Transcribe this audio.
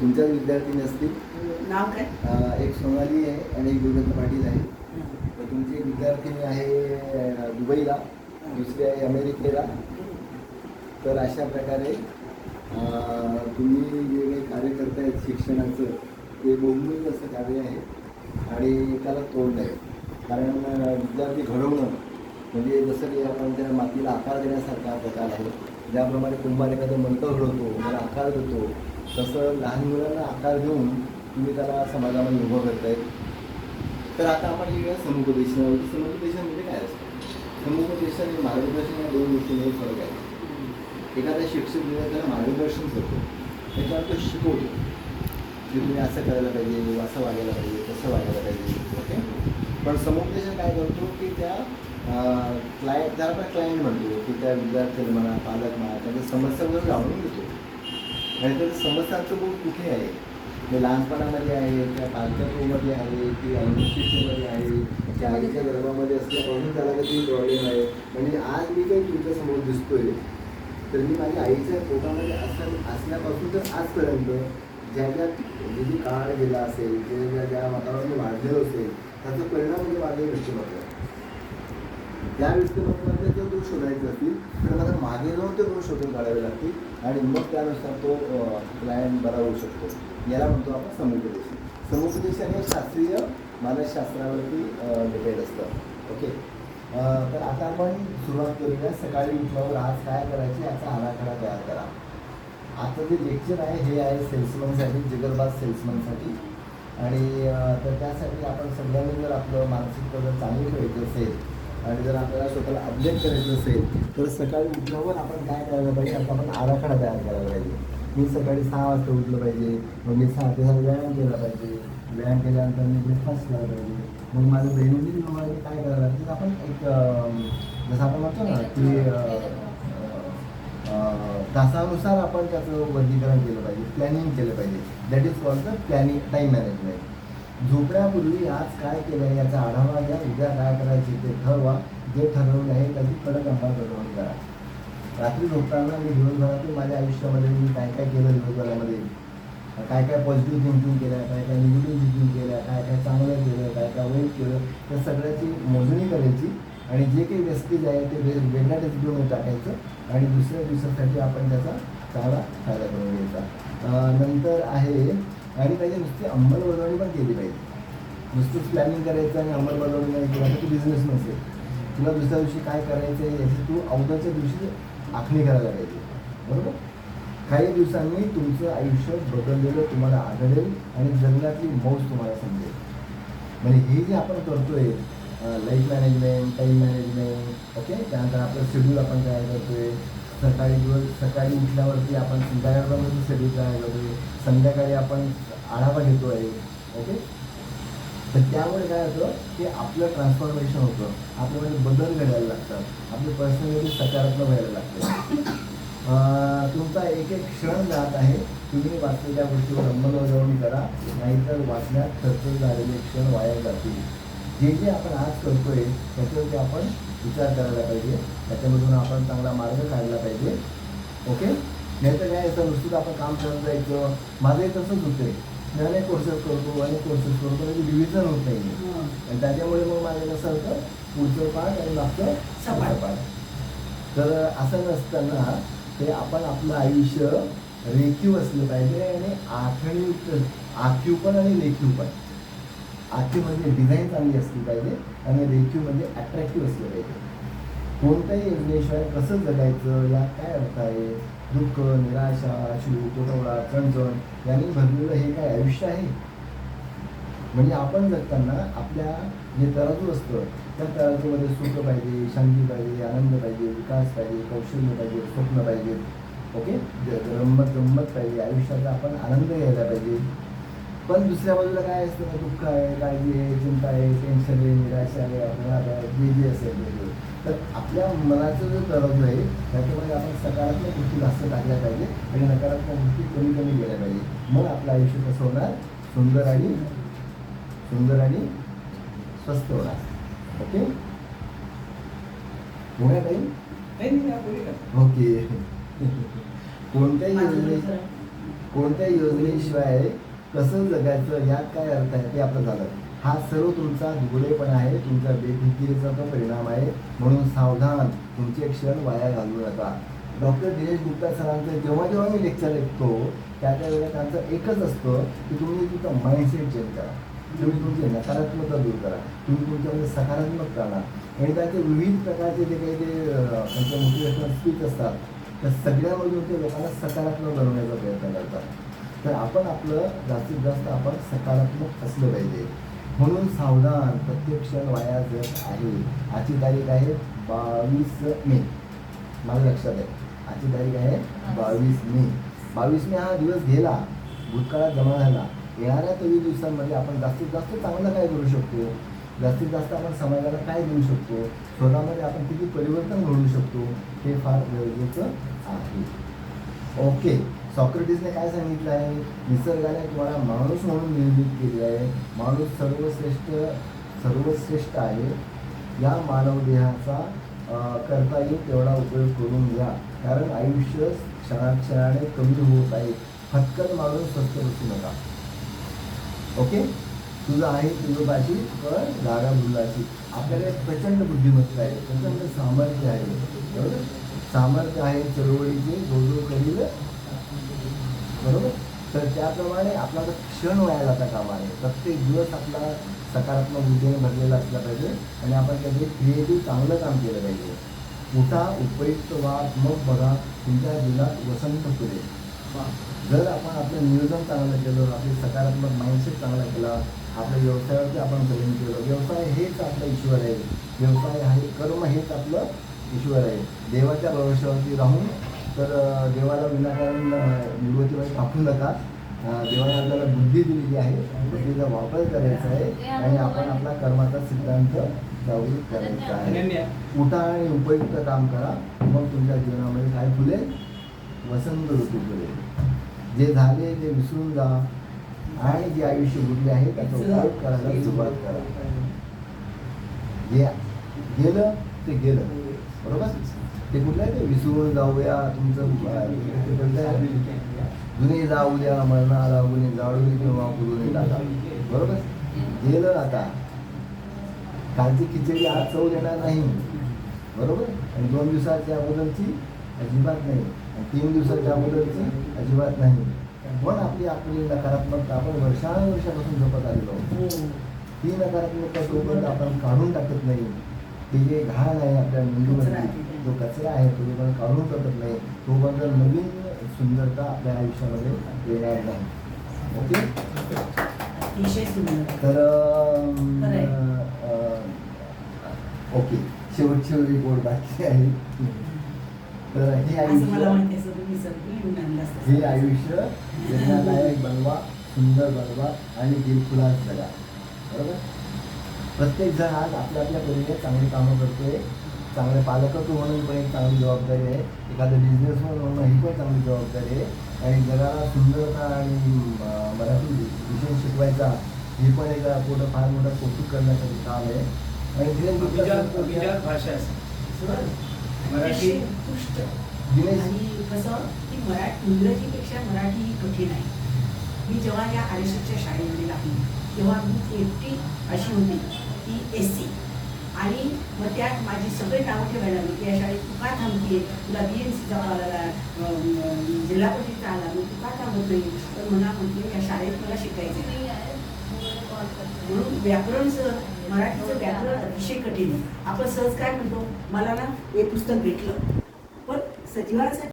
तुमच्याच विद्यार्थी असतील. नाव काय? एक सोनाली आहे आणि एक दुर्गंध पाटील आहे. तर तुमची एक विद्यार्थिनी आहे दुबईला, दुसरी आहे अमेरिकेला. तर अशा प्रकारे तुम्ही जे काही कार्य करतायत शिक्षणाचं ते बहुमूल्य असं कार्य आहे आणि त्याला तोड आहे. कारण विद्यार्थी घडवणं म्हणजे जसं की आपण त्या मातीला आकार देण्यासारखा हा प्रकार आहे. ज्याप्रमाणे कुंभार एखादं मंत्र घडवतो, त्याला आकार देतो, तसं लहान मुलांना आकार देऊन तुम्ही त्याला समाजामध्ये उभं करतायत. तर आता आपण येऊया समुपदेशनावर. समुपदेशन म्हणजे काय असतं? समुपदेशन आणि मार्गदर्शन या दोन गोष्टींमध्ये फरक आहे. एखादा शिक्षक दिला त्याला मार्गदर्शन करतो, त्याच्यावर तो शिकवतो की तुम्ही असं करायला पाहिजे, असं वागायला पाहिजे, तसं वागायला पाहिजे. ओके. पण समुपदेशन काय करतो की त्या क्लायंट, त्याला आपण क्लायंट म्हणतो की त्या विद्यार्थ्याला म्हणा, पालक म्हणा, त्यांच्या समस्या वगैरे जाणून घेतो. आणि त्या समस्यांचं बोल कुठे आहे, ते लहानपणामध्ये आहे, त्या पालकत्वामध्ये आहे, की अनिश्चिततेमध्ये आहे, की आईच्या गर्भामध्ये असल्यापासून त्याला कधी प्रॉब्लेम आहे. म्हणजे आज मी काही तुमच्यासमोर दिसतोय तर मी माझ्या आईच्या पोटामध्ये असल्यापासून तर आजपर्यंत ज्या ज्या जी काळ गेला असेल, ज्या वातावरणात वाढलेलं असेल, त्याचा परिणाम म्हणजे माझ्या व्यक्तिमत्व. त्या व्यक्तिमत्वामध्ये जर दोष शोधायचे असतील तर मला मागे जाऊन ते दोष शोधून काढावे लागतील आणि मग त्यानुसार तो क्लायंट बरा होऊ शकतो. याला म्हणतो आपण समुपदेशन. समुपदेशन हे शास्त्रीय मानसशास्त्रावरती डिपेंड असतं. ओके. तर आता आपण सुरुवात करूया. सकाळी उठल्यावर आज काय करायचे याचा आराखडा तयार करा. आजचं जे लेक्चर आहे हे आहे सेल्समनसाठी, जिगरबाज सेल्समनसाठी. आणि तर त्यासाठी आपण सगळ्यांनी जर आपलं मानसिक जर चांगली ठेवायची असेल आणि जर आपल्याला स्वतःला अपडेट करायचं असेल तर सकाळी उठल्यावर आपण काय करायला पाहिजे, आता आपण आराखडा तयार करायला पाहिजे. मी सकाळी 6 वाजता उठलं पाहिजे, मग मी 6 ते 6 व्यायाम केला पाहिजे, व्यायाम केल्यानंतर मी ब्रेकफास्ट केला पाहिजे, मग माझं दैनंदिन जीवनामध्ये काय करायला लागतं. आपण एक जसं आपण म्हणतो ना की तासानुसार आपण त्याचं वर्गीकरण केलं पाहिजे, प्लॅनिंग केलं पाहिजे. That is called the planning, time management. झोपण्यापूर्वी आज काय केलं आहे याचा आढावा घ्या, उद्या काय करायचे ते ठरवा. जे ठरवलं आहे त्याची कडक अंमलबजावणी करा. रात्री झोपताना मी दिवसभरातून माझ्या आयुष्यामध्ये मी काय काय केलं, दिवसभरामध्ये काय काय पॉझिटिव्ह थिंकिंग केलं, काय काय निगेटिव्ह थिंकिंग केलं, काय काय चांगलं केलं, काय काय वाईट केलं, त्या सगळ्याची मोजणी करायची आणि जे काही वेस्टेज आहे ते वेगळ्या डस्टबिनमध्ये टाकायचं आणि दुसऱ्या दिवसासाठी आपण त्याचा चांगला फायदा करून घ्यायचा. नंतर आहे आणि त्याची नुसती अंमलबजावणी पण केली पाहिजे. नुसतंच प्लॅनिंग करायचं आणि अंमलबजावणी नाही केलं तर तू बिझनेस नसेल. तुला दुसऱ्या दिवशी काय करायचं आहे याची तू अगोदरच्या दिवशी आखणी करायला पाहिजे. बरोबर. काही दिवसांनी तुमचं आयुष्य बदललेलं तुम्हाला आढळेल आणि जगण्यातली मौज तुम्हाला समजेल. म्हणजे हे जे आपण करतोय life management, time management, okay. त्यानंतर आपलं शेड्यूल आपण तयार करतोय. सकाळी उठल्यावरती आपण संध्याकाळपर्यंत शेड्यूल तयार करतोय. संध्याकाळी आपण आढावा घेतो आहे. ओके. तर त्यामुळे काय होतं की आपलं ट्रान्सफॉर्मेशन होतं, आपल्यामध्ये बदल घडायला लागतात, आपली पर्सनॅलिटी सकारात्मक व्हायला लागते. तुमचा एक एक क्षण जात आहे, तुम्ही वाचलेल्या गोष्टीवर अंमलबजावणी करा, नाहीतर वाचण्यात खर्च झालेले क्षण वाया जातील. जे जे आपण आज करतोय त्याच्यावरती आपण विचार करायला पाहिजे, त्याच्यामधून आपण चांगला मार्ग काढला पाहिजे. ओके. नाही तर काय असं नुसतं आपण काम करत जायचं. माझंही तसंच होतं. मी अनेक कोर्सेस करतो त्याची डिव्हिजन होत नाही आणि त्याच्यामुळे मग माझं कसं होतं, पुढचं पाठ आणि मागचं सपाट. तर असं नसताना ते आपण आपलं आयुष्य रेखीव असलं पाहिजे आणि आखीव पण आणि रेखीव पण. आखीव म्हणजे डिझाईन चांगली असली पाहिजे आणि रेखीव म्हणजे अट्रॅक्टिव्ह असलं पाहिजे. कोणत्याही योजनेशिवाय कसं जगायचं यात काय अर्थ आहे. दुःख, निराशा, अश्रू, तुटवडा, चणचण यांनी भरलेलं हे काय आयुष्य आहे. म्हणजे आपण जगताना आपल्या जे तराजू असतं त्या तराजूमध्ये सुख पाहिजे, शांती पाहिजे, आनंद पाहिजे, विकास पाहिजे, कौशल्य पाहिजे, स्वप्न पाहिजे. ओके. गंमत पाहिजे, आयुष्याचा आपण आनंद घ्यायला पाहिजे. पण दुसऱ्या बाजूला काय असतं, दुःख आहे, काळजी आहे, चिंता आहे, टेन्शन आहे, निराशा आहे, अपघात आहे, जे असेल ते. तर आपल्या मनाचं जो तराजू आहे त्याच्यामध्ये आपण सकारात्मक गोष्टी जास्त टाकल्या पाहिजे आणि नकारात्मक गोष्टी कमी कमी गेल्या पाहिजे. मग आपलं आयुष्य कसं होणार, सुंदर आणि स्वस्त होणार. ओके. होणार काही. ओके. कोणत्याही योजने कोणत्या योजनेशिवाय कसं जगायचं यात काय अर्थ आहे ते आपलं झालं. हा सर्व तुमचा दुबळेपणा आहे, तुमचा बेफिकिरीचा तो परिणाम आहे. म्हणून सावधान, तुमचे क्षण वाया घालवू नका. डॉक्टर दिनेश गुप्ता सरांचं जेव्हा जेव्हा मी लेक्चर ऐकतो त्या वेळेला त्यांचं एकच असतं की तुम्ही तुमचं माइंडसेट चेंज करा, तुम्ही तुमची नकारात्मकता दूर करा, तुम्ही तुमच्यामध्ये सकारात्मक राहा. आणि त्याचे विविध प्रकारचे जे काही ते त्यांचे मोटिवेशनल स्पीच असतात त्या सगळ्यामधून ते लोकांना सकारात्मक बनवण्याचा प्रयत्न करतात. तर आपण आपलं जास्तीत जास्त आपण सकारात्मक असलं पाहिजे. म्हणून सावधान, प्रत्येक क्षण वाया जात आहे. आजची तारीख आहे 22 मे. मला लक्षात आहे आजची तारीख आहे 22 मे. 22 मे हा दिवस गेला, भूतकाळात जमा झाला. येणाऱ्या 23 दिवसांमध्ये आपण जास्तीत जास्त चांगलं काय करू शकतो, जास्तीत जास्त आपण समाजाला काय देऊ शकतो, स्वतःमध्ये आपण किती परिवर्तन घडवू शकतो हे फार गरजेचं आहे. ओके, सॉक्रेटिसने काय सांगितलं आहे? निसर्गाने तुम्हाला माणूस म्हणून निर्मित केले आहे. माणूस सर्वश्रेष्ठ आहे. या मानव देहाचा करता येईल तेवढा उपयोग करून घ्या, कारण आयुष्य क्षणाक्षणाने कमी होत आहे. फटकन मारून स्वस्त बसू नका. ओके, तुझं आहे तुझं बाशी पण जागा भुलाशी. आपल्याकडे प्रचंड बुद्धिमत्ता आहे, प्रचंड सामर्थ्य आहे, बरोबर? सामर्थ्य आहे चळवळीचे, जो करील, बरोबर? तर त्याप्रमाणे आपला क्षण वाया जाता कामा नये. प्रत्येक दिवस आपला सकारात्मक ऊर्जेने भरलेला असला पाहिजे आणि आपण त्याचे क्रिएटिव्ह चांगलं काम केलं पाहिजे. उठा, उपयुक्त व्हा, मग बघा तुमच्या जीवनात वसंत फुले. जर आपण आपलं नियोजन चांगलं केलं, आपले सकारात्मक माइंडसेट चांगला केला, आपल्या व्यवसायावरती आपण प्रेम केलं. व्यवसाय हेच आपलं ईश्वर आहे, व्यवसाय आहे, कर्म हेच आपलं ईश्वर आहे. देवाच्या भरोश्यावरती राहून तर देवाला विनाकारण निवृत्तीमध्ये टाकू नका. देवाने आपल्याला बुद्धी दिलेली आहे, बुद्धीचा वापर करायचा आहे आणि आपण आपला कर्माचा सिद्धांत जागृत करायचा आहे. उठा आणि उपयुक्त काम करा, मग तुमच्या जीवनामध्ये काय फुलेल? वसंत ऋतू फुलेल. जे झाले ते विसरून जा आणि जे आयुष्य उरले आहे त्याचा उपयोग करायला सुरुवात करा. जे गेलं ते गेलं, बरोबर? ते कुठलं आहे ते विसरून जाऊया. तुमचं जुने जाऊ द्या, मरणाला गुन्हे जाळून किंवा पुरून टाका, बरोबर? गेलं आता. कालची खिचडी आज चव देणार नाही, बरोबर? आणि 2 दिवसाच्या अगोदरची अजिबात नाही, आणि 3 दिवसाच्या अगोदरची अजिबात नाही. पण आपली नकारात्मकता आपण वर्षानुवर्षापासून जपत आलेलो आहोत. ती नकारात्मकता तोपर्यंत आपण काढून टाकत नाही. ते जे घाण आहे आपल्या मेंदूमध्ये, जो कचरा आहे तो आपण काढून टाकत नाही, तोपर्यंत नवीन सुंदरता आपल्या आयुष्यामध्ये येणार नाही. ओके, अतिशय सुंदर. तर ओके, शेवटची रिपोर्ट बाकी आहे. तर हे आयुष्य जगण्यालायक बनवा, सुंदर बनवा आणि दिलखुलास जगा, बरोबर? प्रत्येक जण आज आपल्या आपल्या परीने चांगली कामं करतोय. चांगले पालकत्व म्हणून पण एक चांगली जबाबदारी आहे, एखादं बिझनेसमॅन म्हणून ही पण चांगली जबाबदारी आहे. आणि जगाला सुंदरता आणि मराठी विषय शिकवायचा ही पण एक मोठं फार मोठं कौतुक करण्याचं काम आहे. आणि भाषा मराठी दिनेश आणि कसं की इंग्रजीपेक्षा मराठी ही कठीण आहे. मी जेव्हा या आरएसएसच्या शाळेमध्ये लागली तेव्हा मी एकटी अशी होती की SC, आणि मग त्यात माझी सगळे नावं ठेवायला लागली की या शाळेत तू का थांबते, तुला BMCचा कॉल आला, जिल्हा परिषदचा आला, मग तू का थांबत नाही? तर मला म्हटलं या शाळेत मला शिकायचं नाही. म्हणून व्याकरण मराठीचं व्याकरण अतिशय कठीण आहे. आपण सहज काय म्हणतो, मला ना हे पुस्तक भेटलं, पण सजीवासाठी